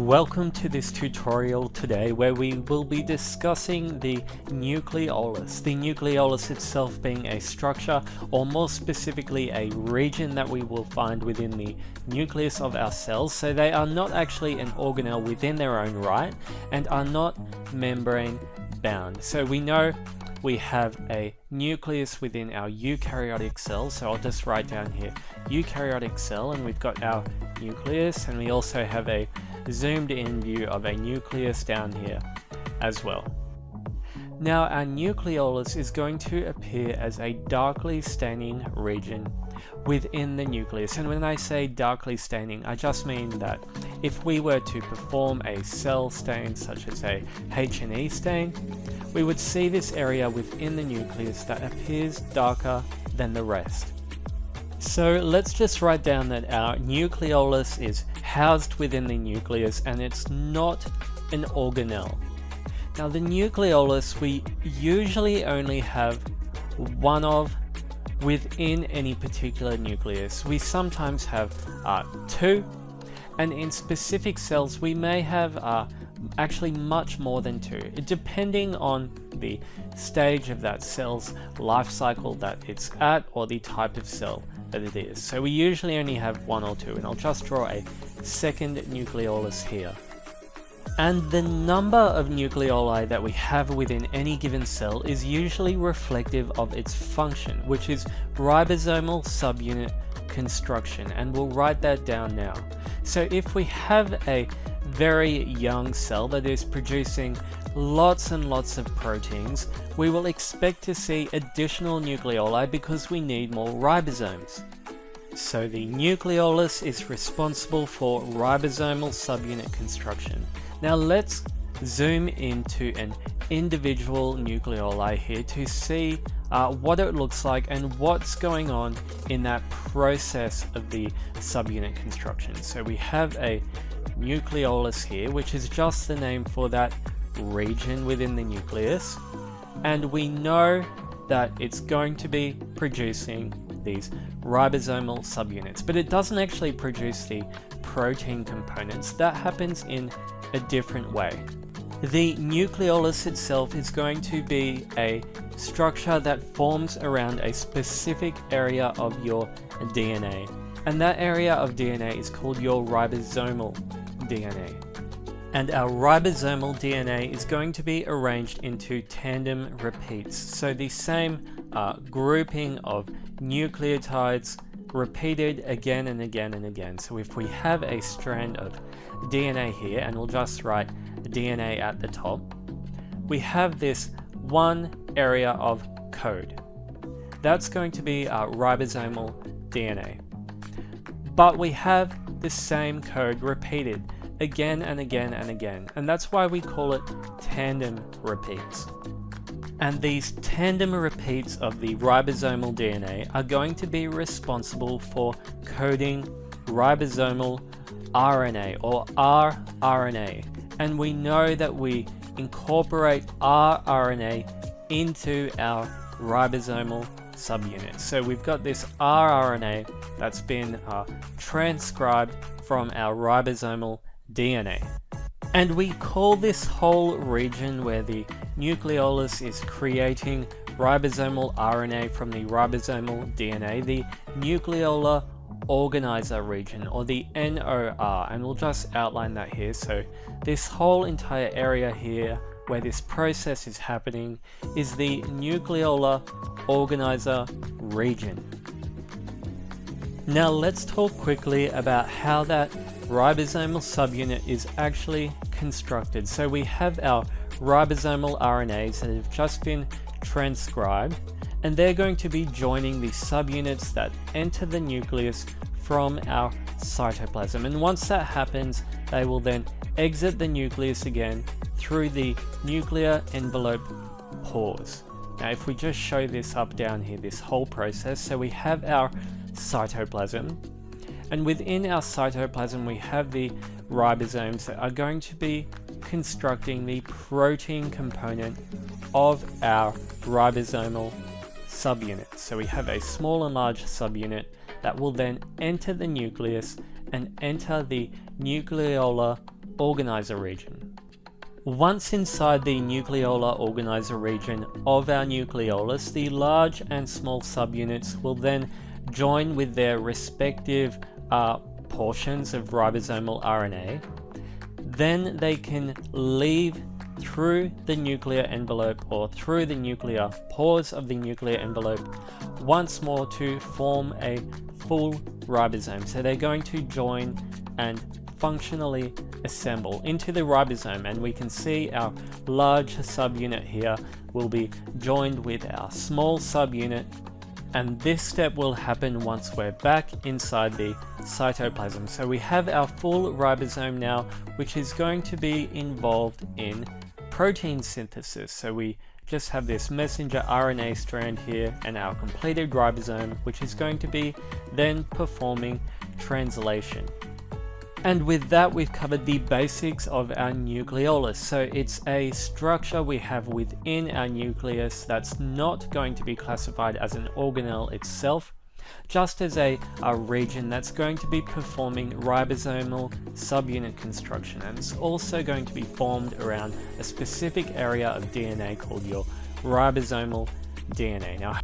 Welcome to this tutorial today where we will be discussing the nucleolus. The nucleolus itself being a structure, or more specifically a region that we will find within the nucleus of our cells. So they are not actually an organelle within their own right and are not membrane bound. So we know we have a nucleus within our eukaryotic cells, so I'll just write down here eukaryotic cell, and we've got our nucleus, and we also have a zoomed in view of a nucleus down here as well. Now our nucleolus is going to appear as a darkly staining region within the nucleus, and when I say darkly staining, I just mean that if we were to perform a cell stain such as a H&E stain, we would see this area within the nucleus that appears darker than the rest. So let's just write down that our nucleolus is housed within the nucleus and it's not an organelle. Now the nucleolus we usually only have one of within any particular nucleus. We sometimes have two, and in specific cells we may have actually much more than two, depending on the stage of that cell's life cycle that it's at or the type of cell that it is. So we usually only have one or two, and I'll just draw a second nucleolus here. And the number of nucleoli that we have within any given cell is usually reflective of its function, which is ribosomal subunit construction, and we'll write that down now. So if we have a very young cell that is producing lots and lots of proteins, we will expect to see additional nucleoli because we need more ribosomes. So the nucleolus is responsible for ribosomal subunit construction. Now let's zoom into an individual nucleoli here to see what it looks like and what's going on in that process of the subunit construction. So we have a nucleolus here, which is just the name for that region within the nucleus, and we know that it's going to be producing these ribosomal subunits, but it doesn't actually produce the protein components. That happens in a different way. The nucleolus itself is going to be a structure that forms around a specific area of your DNA, and that area of DNA is called your ribosomal DNA. And our ribosomal DNA is going to be arranged into tandem repeats, so the same grouping of nucleotides repeated again and again and again. So if we have a strand of DNA here, and we'll just write DNA at the top, we have this one area of code. That's going to be our ribosomal DNA. But we have the same code repeated again and again and again, and that's why we call it tandem repeats. And these tandem repeats of the ribosomal DNA are going to be responsible for coding ribosomal RNA, or rRNA, and we know that we incorporate rRNA into our ribosomal subunit. So we've got this rRNA that's been transcribed from our ribosomal DNA. And we call this whole region where the nucleolus is creating ribosomal RNA from the ribosomal DNA the nucleolar organizer region, or the NOR, and we'll just outline that here. So this whole entire area here where this process is happening is the nucleolar organizer region. Now let's talk quickly about how that ribosomal subunit is actually constructed. So we have our ribosomal RNAs that have just been transcribed, and they're going to be joining the subunits that enter the nucleus from our cytoplasm. And once that happens, they will then exit the nucleus again through the nuclear envelope pores. Now if we just show this up down here, this whole process, so we have our cytoplasm, and within our cytoplasm we have the ribosomes that are going to be constructing the protein component of our ribosomal subunit. So we have a small and large subunit that will then enter the nucleus and enter the nucleolar organizer region. Once inside the nucleolar organizer region of our nucleolus, the large and small subunits will then join with their respective portions of ribosomal RNA. Then they can leave through the nuclear envelope or through the nuclear pores of the nuclear envelope once more to form a full ribosome. So they're going to join and functionally assemble into the ribosome, and we can see our large subunit here will be joined with our small subunit, and this step will happen once we're back inside the cytoplasm. So we have our full ribosome now, which is going to be involved in protein synthesis. So we just have this messenger RNA strand here and our completed ribosome, which is going to be then performing translation. And with that, we've covered the basics of our nucleolus. So it's a structure we have within our nucleus that's not going to be classified as an organelle itself, just as a region that's going to be performing ribosomal subunit construction, and it's also going to be formed around a specific area of DNA called your ribosomal DNA. Now,